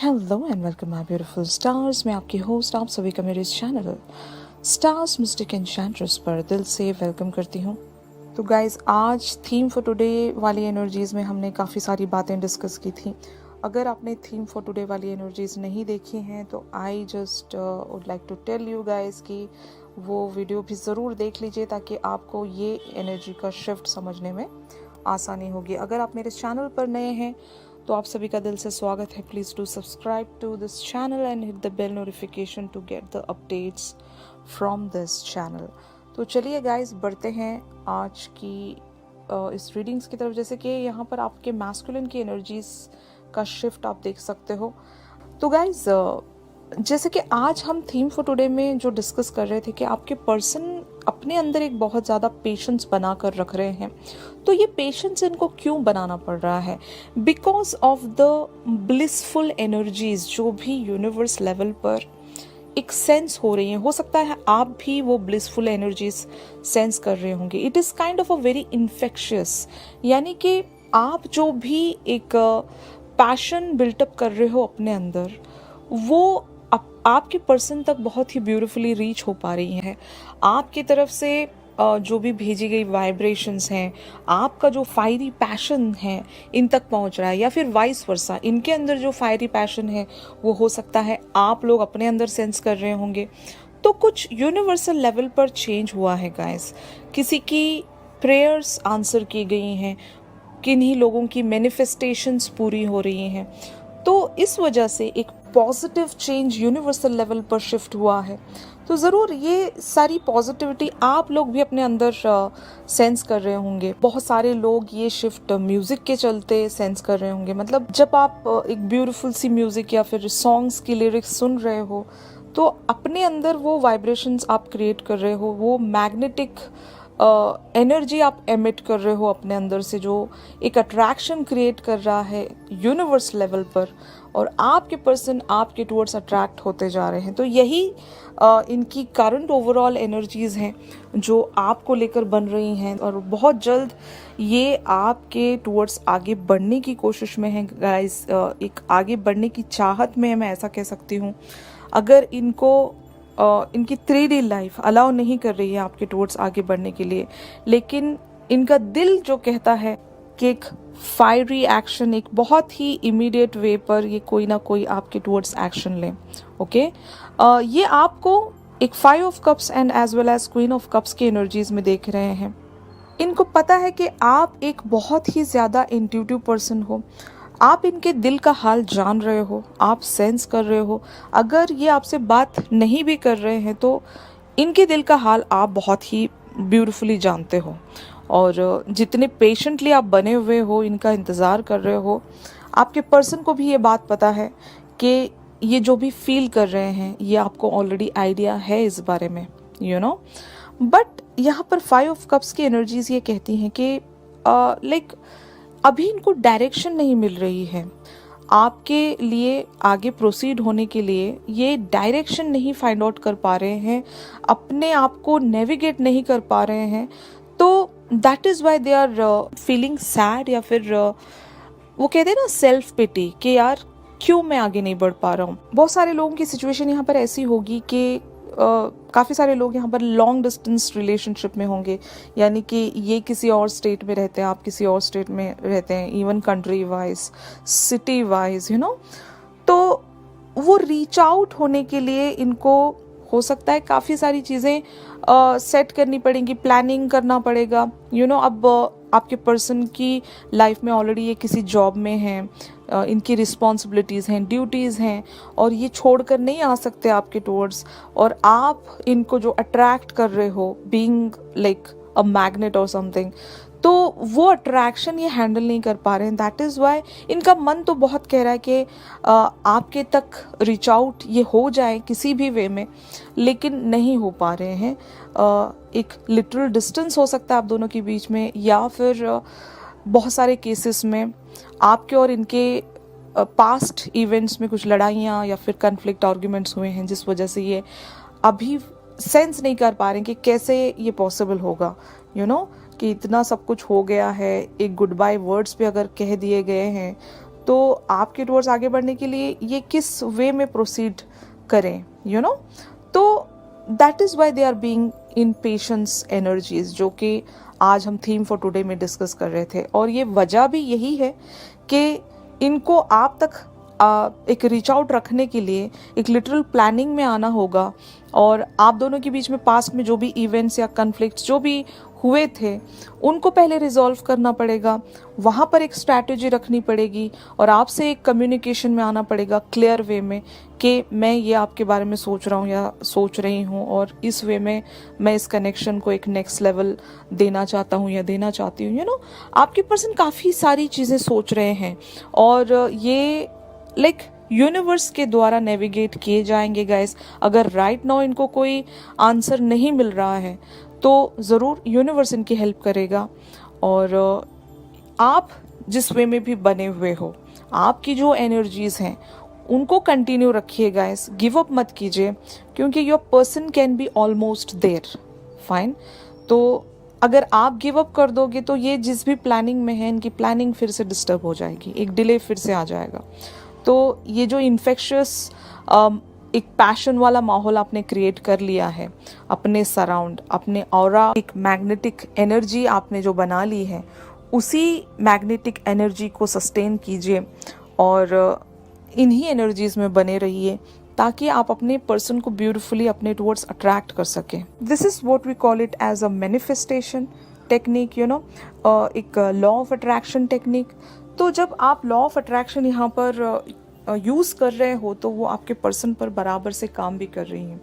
Hello and welcome my beautiful stars. मैं आपकी host आप सभी का मेरे इस चैनल स्टार्स मिस्टिक एन्चेंट्रेस पर दिल से वेलकम करती हूँ। तो गाइज, आज थीम फॉर टुडे वाली एनर्जीज़ में हमने काफ़ी सारी बातें डिस्कस की थी। अगर आपने थीम फॉर टुडे वाली एनर्जीज़ नहीं देखी हैं तो I just would like to tell you guys कि वो वीडियो भी ज़रूर देख लीजिए ताकि आपको ये एनर्जी का शिफ्ट समझने में आसानी होगी। अगर आप मेरे चैनल पर नए हैं तो आप सभी का दिल से स्वागत है। Please do subscribe to this channel and hit the bell notification to get the updates from this channel. तो चलिए गाइस, बढ़ते हैं आज की इस रीडिंग्स की तरफ। जैसे कि यहाँ पर आपके मैस्कुलिन की एनर्जीज का शिफ्ट आप देख सकते हो। तो गाइस, जैसे कि आज हम थीम फॉर टुडे में जो डिस्कस कर रहे थे कि आपके पर्सन अपने अंदर एक बहुत ज़्यादा पेशेंस बना कर रख रहे हैं। तो ये पेशेंस इनको क्यों बनाना पड़ रहा है? Because of the blissful energies जो भी यूनिवर्स लेवल पर एक सेंस हो रही हैं। हो सकता है आप भी वो ब्लिसफुल एनर्जीज सेंस कर रहे होंगे। It is kind of a very infectious, यानी कि आप जो भी एक पैशन बिल्टअप कर रहे हो अपने अंदर, वो आपके पर्सन तक बहुत ही ब्यूटीफुली रीच हो पा रही हैं। आपकी तरफ से जो भी भेजी गई वाइब्रेशंस हैं, आपका जो फायरी पैशन है इन तक पहुंच रहा है, या फिर वाइस वर्सा इनके अंदर जो फायरी पैशन है वो हो सकता है आप लोग अपने अंदर सेंस कर रहे होंगे। तो कुछ यूनिवर्सल लेवल पर चेंज हुआ है गाइस। किसी की प्रेयर्स आंसर की गई हैं, किन्हीं लोगों की मैनिफेस्टेशंस पूरी हो रही हैं। तो इस वजह से एक पॉजिटिव चेंज यूनिवर्सल लेवल पर शिफ्ट हुआ है। तो ज़रूर ये सारी पॉजिटिविटी आप लोग भी अपने अंदर सेंस कर रहे होंगे। बहुत सारे लोग ये शिफ्ट म्यूज़िक के चलते सेंस कर रहे होंगे। मतलब जब आप एक ब्यूटीफुल सी म्यूज़िक या फिर सॉन्ग्स की लिरिक्स सुन रहे हो तो अपने अंदर वो वाइब्रेशंस आप क्रिएट कर रहे हो, वो मैग्नेटिक एनर्जी आप एमिट कर रहे हो अपने अंदर से, जो एक अट्रैक्शन क्रिएट कर रहा है यूनिवर्स लेवल पर, और आपके पर्सन आपके टूवर्ड्स अट्रैक्ट होते जा रहे हैं। तो यही इनकी करंट ओवरऑल एनर्जीज हैं जो आपको लेकर बन रही हैं, और बहुत जल्द ये आपके टूवर्ड्स आगे बढ़ने की कोशिश में है गाइस। एक आगे बढ़ने की चाहत में है, मैं ऐसा कह सकती हूँ। अगर इनकी 3D लाइफ अलाउ नहीं कर रही है आपके टूवर्ड्स आगे बढ़ने के लिए, लेकिन इनका दिल जो कहता है कि एक फायरी एक्शन, एक बहुत ही इमीडिएट वे पर ये कोई ना कोई आपके टूवर्ड्स एक्शन लें। ओके, ये आपको एक 5 of cups and as well as queen of cups की एनर्जीज में देख रहे हैं। इनको पता है कि आप एक बहुत ही ज़्यादा इंट्यूटिव पर्सन हो। आप इनके दिल का हाल जान रहे हो, आप सेंस कर रहे हो। अगर ये आपसे बात नहीं भी कर रहे हैं तो इनके दिल का हाल आप बहुत ही ब्यूटीफुली जानते हो, और जितने पेशेंटली आप बने हुए हो, इनका इंतज़ार कर रहे हो, आपके पर्सन को भी ये बात पता है कि ये जो भी फील कर रहे हैं ये आपको ऑलरेडी आइडिया है इस बारे में, यू नो। बट यहाँ पर 5 ऑफ कप्स की एनर्जीज ये कहती हैं कि लाइक अभी इनको डायरेक्शन नहीं मिल रही है आपके लिए आगे प्रोसीड होने के लिए। ये डायरेक्शन नहीं फाइंड आउट कर पा रहे हैं, अपने आप को नेविगेट नहीं कर पा रहे हैं। तो that is why they are feeling sad, या फिर वो कहते हैं ना सेल्फ पिटी, कि यार क्यों मैं आगे नहीं बढ़ पा रहा हूँ। बहुत सारे लोगों की सिचुएशन यहाँ पर ऐसी होगी कि काफ़ी सारे लोग यहाँ पर लॉन्ग डिस्टेंस रिलेशनशिप में होंगे, यानी कि ये किसी और स्टेट में रहते हैं, आप किसी और स्टेट में रहते हैं, even country wise, city wise, you know. तो वो रीच आउट होने के लिए इनको हो सकता है काफ़ी सारी चीज़ें सेट करनी पड़ेंगी, प्लानिंग करना पड़ेगा, यू नो। अब आपके पर्सन की लाइफ में ऑलरेडी ये किसी जॉब में हैं, इनकी रिस्पॉन्सिबिलिटीज़ हैं, ड्यूटीज़ हैं, और ये छोड़कर नहीं आ सकते आपके टूवर्ड्स। और आप इनको जो अट्रैक्ट कर रहे हो, बीइंग लाइक अ मैग्नेट और समथिंग, तो वो अट्रैक्शन ये हैंडल नहीं कर पा रहे हैं। दैट इज़ वाई इनका मन तो बहुत कह रहा है कि आपके तक रीच आउट ये हो जाए किसी भी वे में, लेकिन नहीं हो पा रहे हैं। एक लिटरल डिस्टेंस हो सकता है आप दोनों के बीच में, या फिर बहुत सारे केसेस में आपके और इनके पास्ट इवेंट्स में कुछ लड़ाइयाँ या फिर कन्फ्लिक्ट आर्ग्यूमेंट्स हुए हैं, जिस वजह से ये अभी सेंस नहीं कर पा रहे हैं कि कैसे ये पॉसिबल होगा, यू नो, कि इतना सब कुछ हो गया है, एक गुड बाय वर्ड्स पे अगर कह दिए गए हैं तो आपके टूवर्ड्स आगे बढ़ने के लिए ये किस वे में प्रोसीड करें, यू नो। तो that is why they are being in patience energies, जो कि आज हम थीम फॉर टुडे में डिस्कस कर रहे थे। और ये वजह भी यही है कि इनको आप तक एक रीच आउट रखने के लिए एक लिटरल प्लानिंग में आना होगा, और आप दोनों के बीच में पास्ट में जो भी इवेंट्स या कन्फ्लिक्ट्स जो भी हुए थे उनको पहले रिजॉल्व करना पड़ेगा, वहाँ पर एक स्ट्रैटेजी रखनी पड़ेगी, और आपसे एक कम्युनिकेशन में आना पड़ेगा क्लियर वे में कि मैं ये आपके बारे में सोच रहा हूँ या सोच रही हूँ, और इस वे में मैं इस कनेक्शन को एक नेक्स्ट लेवल देना चाहता हूँ या देना चाहती हूँ, यू नो। आपके पर्सन काफ़ी सारी चीज़ें सोच रहे हैं, और ये लाइक यूनिवर्स के द्वारा नेविगेट किए जाएंगे गाइस। अगर राइट नाउ इनको कोई आंसर नहीं मिल रहा है तो ज़रूर यूनिवर्स इनकी हेल्प करेगा। और आप जिस वे में भी बने हुए हो, आपकी जो एनर्जीज़ हैं उनको कंटिन्यू रखिए गाइस, गिव अप मत कीजिए, क्योंकि your person can be almost there, fine. तो अगर आप गिव अप कर दोगे तो ये जिस भी प्लानिंग में है इनकी प्लानिंग फिर से डिस्टर्ब हो जाएगी, एक डिले फिर से आ जाएगा। तो ये जो इन्फेक्शियस एक पैशन वाला माहौल आपने क्रिएट कर लिया है अपने सराउंड, अपने ऑरा, एक मैग्नेटिक एनर्जी आपने जो बना ली है, उसी मैग्नेटिक एनर्जी को सस्टेन कीजिए और इन्हीं एनर्जीज में बने रहिए, ताकि आप अपने पर्सन को ब्यूटिफुली अपने टुवर्ड्स अट्रैक्ट कर सकें। This is what we call it as a manifestation technique, you know, एक लॉ ऑफ अट्रैक्शन टेक्निक। तो जब आप लॉ ऑफ अट्रैक्शन यहाँ पर यूज़ कर रहे हो तो वो आपके पर्सन पर बराबर से काम भी कर रही हैं।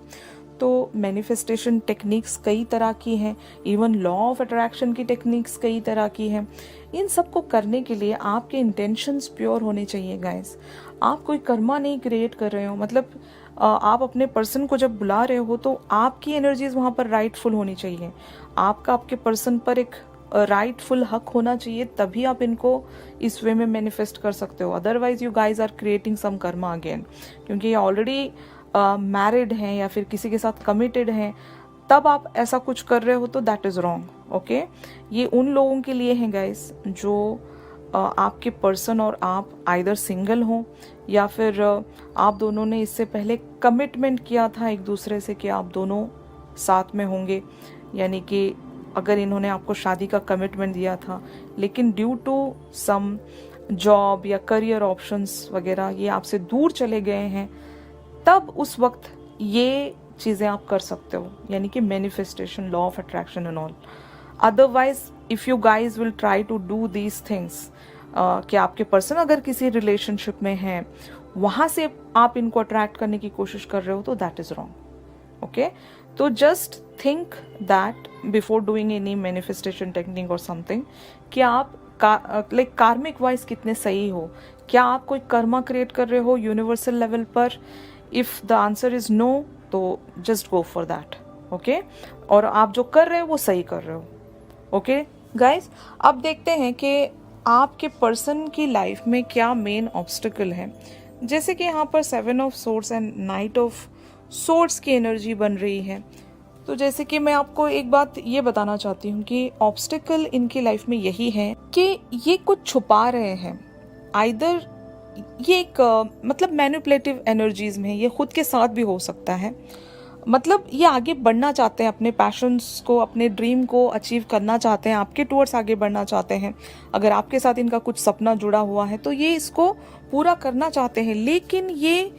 तो मैनिफेस्टेशन टेक्निक्स कई तरह की हैं, इवन लॉ ऑफ अट्रैक्शन की टेक्निक्स कई तरह की हैं। इन सब को करने के लिए आपके इंटेंशंस प्योर होने चाहिए गाइस। आप कोई कर्मा नहीं क्रिएट कर रहे हो, मतलब आप अपने पर्सन को जब बुला रहे हो तो आपकी एनर्जीज वहाँ पर राइटफुल होनी चाहिए, आपका आपके पर्सन पर एक राइटफुल हक होना चाहिए, तभी आप इनको इस वे में मैनिफेस्ट कर सकते हो। Otherwise you guys are creating some karma again, क्योंकि ये ऑलरेडी मैरिड हैं या फिर किसी के साथ कमिटेड हैं, तब आप ऐसा कुछ कर रहे हो तो दैट इज़ रॉन्ग। ओके, ये उन लोगों के लिए हैं गाइस जो आपके पर्सन और आप आइदर सिंगल हों या फिर आप दोनों ने इससे पहले कमिटमेंट किया था एक दूसरे से कि आप दोनों साथ में होंगे, यानी कि अगर इन्होंने आपको शादी का कमिटमेंट दिया था लेकिन ड्यू टू सम जॉब या करियर ऑप्शंस वगैरह ये आपसे दूर चले गए हैं, तब उस वक्त ये चीज़ें आप कर सकते हो, यानी कि manifestation, law of attraction and all. Otherwise if you guys will try to do these things, कि आपके पर्सन अगर किसी रिलेशनशिप में हैं वहाँ से आप इनको अट्रैक्ट करने की कोशिश कर रहे हो तो दैट इज़ रॉन्ग। ओके, तो just think that before doing any manifestation technique और समथिंग, कि आप लाइक कार्मिक वाइज कितने सही हो, क्या आप कोई कर्मा क्रिएट कर रहे हो यूनिवर्सल लेवल पर। If the answer is no तो just go for that. Okay, और आप जो कर रहे हो वो सही कर रहे हो। ओके गाइज, अब देखते हैं कि आपके पर्सन की लाइफ में क्या मेन ऑब्स्टिकल है। जैसे कि यहाँ पर 7 of swords and night of swords की एनर्जी बन रही है, तो जैसे कि मैं आपको एक बात ये बताना चाहती हूँ कि ऑब्स्टिकल इनकी लाइफ में यही है कि ये कुछ छुपा रहे हैं। आइदर ये एक मतलब मैनिपुलेटिव एनर्जीज में, ये खुद के साथ भी हो सकता है, मतलब ये आगे बढ़ना चाहते हैं, अपने पैशंस को, अपने ड्रीम को अचीव करना चाहते हैं, आपके टूवर्ड्स आगे बढ़ना चाहते हैं। अगर आपके साथ इनका कुछ सपना जुड़ा हुआ है तो ये इसको पूरा करना चाहते हैं, लेकिन ये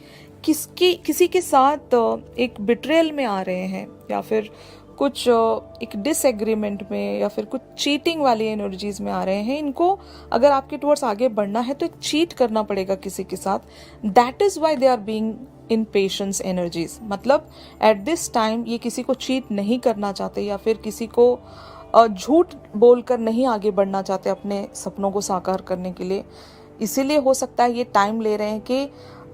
किसी के साथ एक बिट्रेयल में आ रहे हैं, या फिर कुछ एक डिसएग्रीमेंट में, या फिर कुछ चीटिंग वाली एनर्जीज में आ रहे हैं। इनको अगर आपके टूवर्ड्स आगे बढ़ना है तो एक चीट करना पड़ेगा किसी के साथ। That is why they are being in patience energies, मतलब एट दिस टाइम ये किसी को चीट नहीं करना चाहते, या फिर किसी को झूठ बोलकर नहीं आगे बढ़ना चाहते अपने सपनों को साकार करने के लिए। इसीलिए हो सकता है ये टाइम ले रहे हैं कि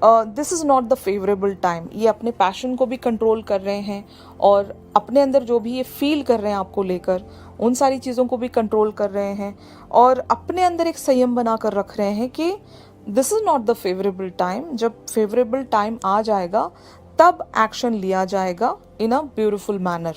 this is not the favourable time. ये अपने पैशन को भी कंट्रोल कर रहे हैं और अपने अंदर जो भी ये फील कर रहे हैं आपको लेकर, उन सारी चीज़ों को भी कंट्रोल कर रहे हैं, और अपने अंदर एक संयम बना कर रख रहे हैं कि this is not the favourable time. जब फेवरेबल टाइम आ जाएगा तब एक्शन लिया जाएगा in a beautiful manner.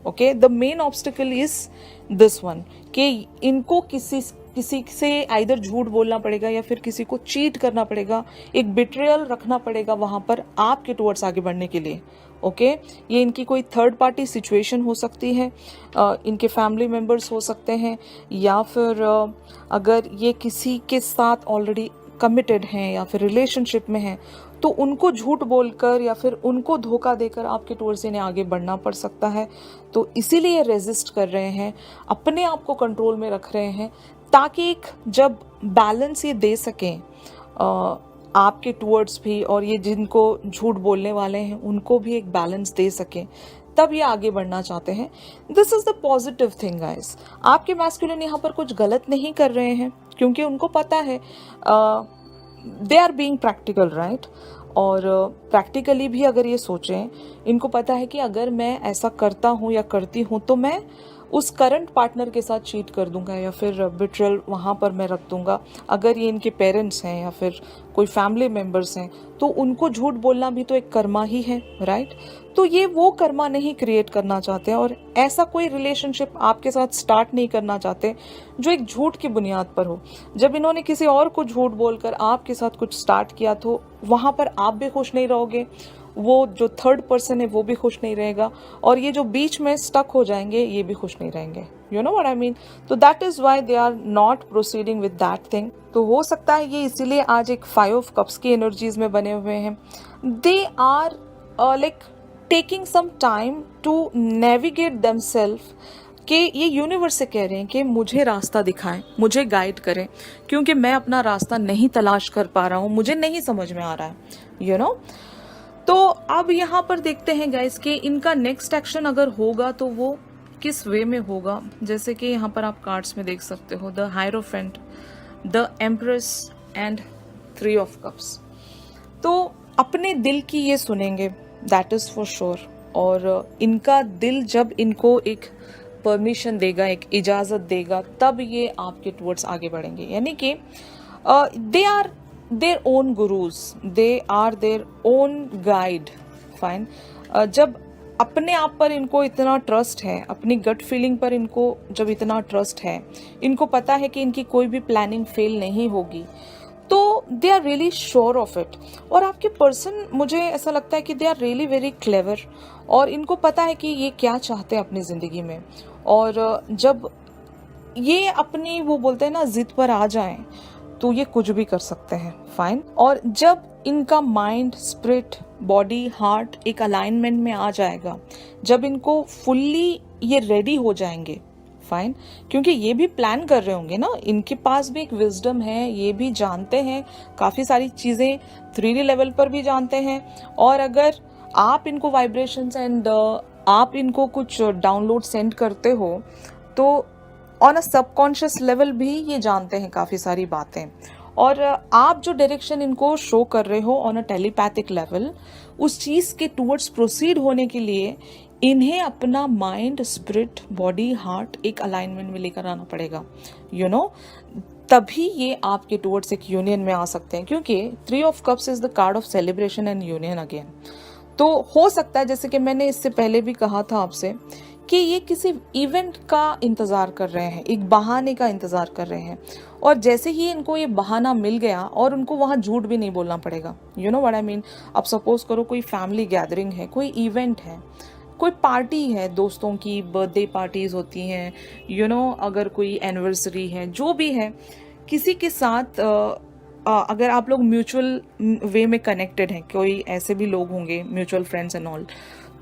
Okay, the main obstacle is this one, कि इनको किसी किसी से आइदर झूठ बोलना पड़ेगा या फिर किसी को चीट करना पड़ेगा, एक बिट्रेयल रखना पड़ेगा वहां पर आपके टुवर्ड्स आगे बढ़ने के लिए। ओके ये इनकी कोई थर्ड पार्टी सिचुएशन हो सकती है, इनके फैमिली मेंबर्स हो सकते हैं, या फिर अगर ये किसी के साथ ऑलरेडी कमिटेड हैं या फिर रिलेशनशिप में हैं तो उनको झूठ बोलकर या फिर उनको धोखा देकर आपके टुवर्ड्स इन्हें आगे बढ़ना पड़ सकता है। तो इसीलिए रेजिस्ट कर रहे हैं, अपने आप को कंट्रोल में रख रहे हैं, ताकि एक जब बैलेंस ये दे सकें आपके टुवर्ड्स भी, और ये जिनको झूठ बोलने वाले हैं उनको भी एक बैलेंस दे सकें, तब ये आगे बढ़ना चाहते हैं। This is the positive thing guys. आपके मैस्कुलिन यहाँ पर कुछ गलत नहीं कर रहे हैं, क्योंकि उनको पता है they are being practical right. और प्रैक्टिकली भी अगर ये सोचें, इनको पता है कि अगर मैं ऐसा करता हूँ या करती हूँ तो मैं उस करंट पार्टनर के साथ चीट कर दूंगा या फिर बिट्रेयल वहाँ पर मैं रख दूंगा। अगर ये इनके पेरेंट्स हैं या फिर कोई फैमिली मेम्बर्स हैं तो उनको झूठ बोलना भी तो एक कर्मा ही है राइट। तो ये वो कर्मा नहीं क्रिएट करना चाहते और ऐसा कोई रिलेशनशिप आपके साथ स्टार्ट नहीं करना चाहते जो एक झूठ की बुनियाद पर हो। जब इन्होंने किसी और को झूठ बोलकर आपके साथ कुछ स्टार्ट किया तो वहाँ पर आप भी खुश नहीं रहोगे, वो जो थर्ड पर्सन है वो भी खुश नहीं रहेगा, और ये जो बीच में स्टक हो जाएंगे ये भी खुश नहीं रहेंगे। You know what I mean. तो that is why they are not proceeding with that thing. तो हो सकता है ये इसीलिए आज एक 5 ऑफ कप्स की एनर्जीज में बने हुए हैं। They are like taking some time to navigate themselves, कि ये यूनिवर्स से कह रहे हैं कि मुझे रास्ता दिखाएं, मुझे गाइड करें, क्योंकि मैं अपना रास्ता नहीं तलाश कर पा रहा हूँ, मुझे नहीं समझ में आ रहा है यू नो। तो अब यहाँ पर देखते हैं गाइस कि इनका नेक्स्ट एक्शन अगर होगा तो वो किस वे में होगा। जैसे कि यहाँ पर आप कार्ड्स में देख सकते हो, the hierophant, the empress and 3 of cups. तो अपने दिल की ये सुनेंगे, दैट इज फॉर श्योर। और इनका दिल जब इनको एक परमिशन देगा, एक इजाजत देगा, तब ये आपके टुवर्ड्स आगे बढ़ेंगे। यानी कि they are their own gurus, they are their own guide, fine। जब अपने आप पर इनको इतना ट्रस्ट है, अपनी गट फीलिंग पर इनको जब इतना ट्रस्ट है, इनको पता है कि इनकी कोई भी प्लानिंग फेल नहीं होगी, तो they are really sure of it. और आपके पर्सन, मुझे ऐसा लगता है कि they are really very clever, और इनको पता है कि ये क्या चाहते हैं अपनी जिंदगी में। और जब ये अपनी वो बोलते हैं ना जिद पर आ जाएं तो ये कुछ भी कर सकते हैं, फाइन। और जब इनका माइंड, स्पिरिट, बॉडी, हार्ट एक अलाइनमेंट में आ जाएगा, जब इनको फुल्ली ये रेडी हो जाएंगे, फाइन, क्योंकि ये भी प्लान कर रहे होंगे ना, इनके पास भी एक विजडम है, ये भी जानते हैं काफी सारी चीजें, 3D लेवल पर भी जानते हैं। और अगर आप इनको वाइब्रेशंस एंड आप इनको कुछ डाउनलोड सेंड करते हो तो ऑन अ सबकॉन्शियस लेवल भी ये जानते हैं काफ़ी सारी बातें। और आप जो डायरेक्शन इनको शो कर रहे हो ऑन अ टेलीपैथिक लेवल, उस चीज़ के टूवर्ड्स प्रोसीड होने के लिए इन्हें अपना माइंड, स्पिरिट, बॉडी, हार्ट एक अलाइनमेंट में लेकर आना पड़ेगा यू नो। तभी ये आपके टूवर्ड्स एक यूनियन में आ सकते हैं, क्योंकि 3 of cups is the card of celebration and union again. तो हो सकता है, जैसे कि मैंने इससे पहले भी कहा था आपसे, कि ये किसी इवेंट का इंतजार कर रहे हैं, एक बहाने का इंतजार कर रहे हैं, और जैसे ही इनको ये बहाना मिल गया और उनको वहां झूठ भी नहीं बोलना पड़ेगा, you know what I mean. अब सपोज करो कोई फैमिली गैदरिंग है, कोई इवेंट है, कोई पार्टी है, दोस्तों की बर्थडे पार्टीज होती हैं यू नो, अगर कोई एनिवर्सरी है, जो भी है, किसी के साथ अगर आप लोग म्यूचुअल वे में कनेक्टेड हैं, कोई ऐसे भी लोग होंगे म्यूचुअल फ्रेंड्स एंड ऑल,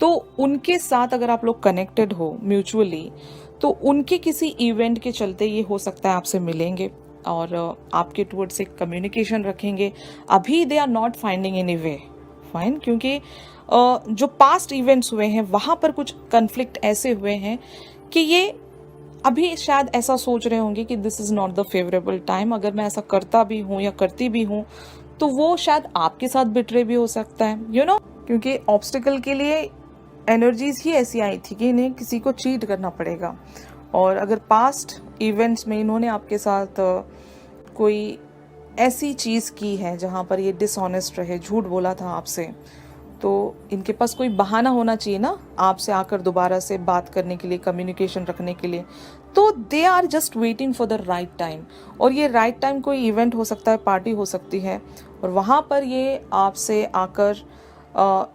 तो उनके साथ अगर आप लोग कनेक्टेड हो म्यूचुअली, तो उनके किसी इवेंट के चलते ये हो सकता है आपसे मिलेंगे और आपके टुवर्ड्स एक कम्युनिकेशन रखेंगे। अभी they are not finding any way, fine, क्योंकि जो पास्ट इवेंट्स हुए हैं वहाँ पर कुछ कन्फ्लिक्ट ऐसे हुए हैं कि ये अभी शायद ऐसा सोच रहे होंगे कि this is not the favourable time. अगर मैं ऐसा करता भी हूँ या करती भी हूँ तो वो शायद आपके साथ बिट्रे भी हो सकता है यू नो, क्योंकि ऑब्स्टिकल के लिए एनर्जीज ही ऐसी आई थी कि इन्हें किसी को चीट करना पड़ेगा। और अगर पास्ट इवेंट्स में इन्होंने आपके साथ कोई ऐसी चीज़ की है जहाँ पर ये डिसऑनेस्ट रहे, झूठ बोला था आपसे, तो इनके पास कोई बहाना होना चाहिए ना आपसे आकर दोबारा से बात करने के लिए, कम्युनिकेशन रखने के लिए। तो they are just waiting for the right time, और ये राइट टाइम कोई इवेंट हो सकता है, पार्टी हो सकती है, और वहाँ पर ये आपसे आकर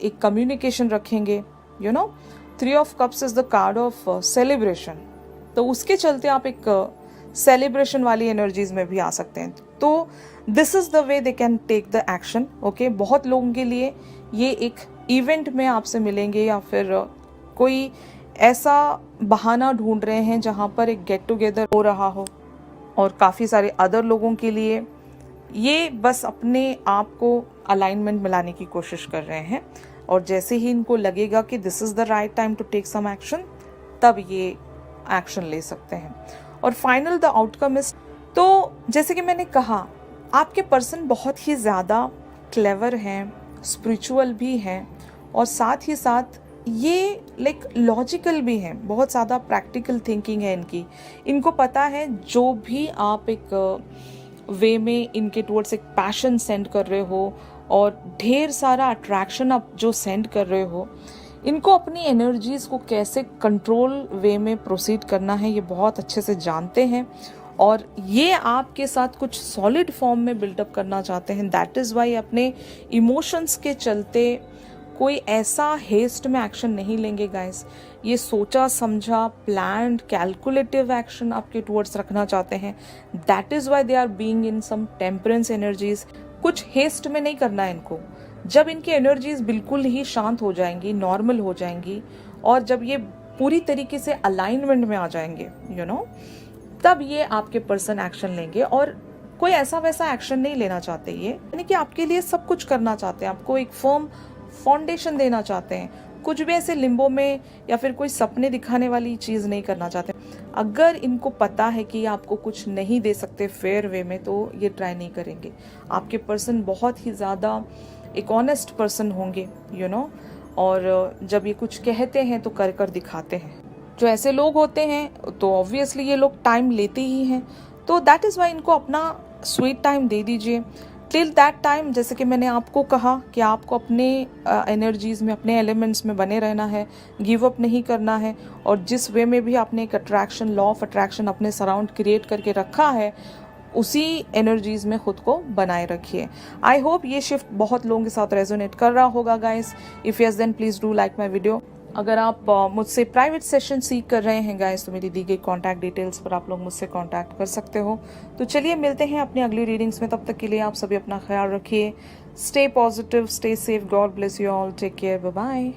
एक कम्युनिकेशन रखेंगे। You know, 3 of cups is the card of celebration, तो उसके चलते आप एक सेलिब्रेशन वाली एनर्जीज में भी आ सकते हैं। तो this is the way they can take the action. Okay, बहुत लोगों के लिए ये एक इवेंट में आपसे मिलेंगे, या फिर कोई ऐसा बहाना ढूंढ रहे हैं जहाँ पर एक गेट टुगेदर हो रहा हो, और काफ़ी सारे अदर लोगों के लिए ये बस अपने आप को अलाइनमेंट में लाने की कोशिश कर रहे हैं, और जैसे ही इनको लगेगा कि this is the right time to take some action, तब ये एक्शन ले सकते हैं। और फाइनल द आउटकम इज, तो जैसे कि मैंने कहा, आपके पर्सन बहुत ही ज़्यादा क्लेवर हैं, स्पिरिचुअल भी हैं, और साथ ही साथ ये लाइक लॉजिकल भी हैं, बहुत ज़्यादा प्रैक्टिकल थिंकिंग है इनकी। इनको पता है जो भी आप एक वे में इनके टुवर्ड्स एक पैशन सेंड कर रहे हो, और ढेर सारा अट्रैक्शन आप जो सेंड कर रहे हो, इनको अपनी एनर्जीज़ को कैसे कंट्रोल वे में प्रोसीड करना है ये बहुत अच्छे से जानते हैं, और ये आपके साथ कुछ सॉलिड फॉर्म में बिल्डअप करना चाहते हैं। दैट इज़ वाई अपने इमोशंस के चलते कोई ऐसा हेस्ट में एक्शन नहीं लेंगे गाइस। ये सोचा समझा, प्लान्ड, कैलकुलेटिव एक्शन आपके टुवर्ड्स रखना चाहते हैं। That is why they are being in some temperance energies. कुछ हेस्ट में नहीं करना है इनको। जब इनकी एनर्जीज बिल्कुल ही शांत हो जाएंगी, नॉर्मल हो जाएंगी, और जब ये पूरी तरीके से अलाइनमेंट में आ जाएंगे, यू नो, तब ये आपके पर्सन एक्शन लेंगे। और कोई ऐसा वैसा एक्शन नहीं लेना चाहते ये, यानी कि आपके लिए सब कुछ करना चाहते हैं, आपको एक फर्म फाउंडेशन देना चाहते हैं, कुछ भी ऐसे लिम्बो में या फिर कोई सपने दिखाने वाली चीज़ नहीं करना चाहते। अगर इनको पता है कि आपको कुछ नहीं दे सकते फेयर वे में, तो ये ट्राई नहीं करेंगे। आपके पर्सन बहुत ही ज़्यादा एक ऑनेस्ट पर्सन होंगे, यू नो, और जब ये कुछ कहते हैं तो कर कर दिखाते हैं। जो ऐसे लोग होते हैं तो ऑब्वियसली ये लोग टाइम लेते ही हैं, तो दैट इज़ वाई इनको अपना स्वीट टाइम दे दीजिए। टिल दैट टाइम, जैसे कि मैंने आपको कहा कि आपको अपने एनर्जीज़ में, अपने एलिमेंट्स में बने रहना है, गिव अप नहीं करना है, और जिस वे में भी आपने एक अट्रैक्शन, लॉ ऑफ अट्रैक्शन अपने सराउंड क्रिएट करके रखा है, उसी एनर्जीज़ में खुद को बनाए रखिए। आई होप ये शिफ्ट बहुत लोगों के साथ रेजोनेट कर रहा होगा guys. If yes then please do like my video. अगर आप मुझसे प्राइवेट सेशन सीख कर रहे हैं गाइस, तो मेरी दी गई कॉन्टैक्ट डिटेल्स पर आप लोग मुझसे कॉन्टैक्ट कर सकते हो। तो चलिए मिलते हैं अपनी अगली रीडिंग्स में। तब तक के लिए आप सभी अपना ख्याल रखिए। Stay positive, stay safe, God bless you all, take care, bye bye.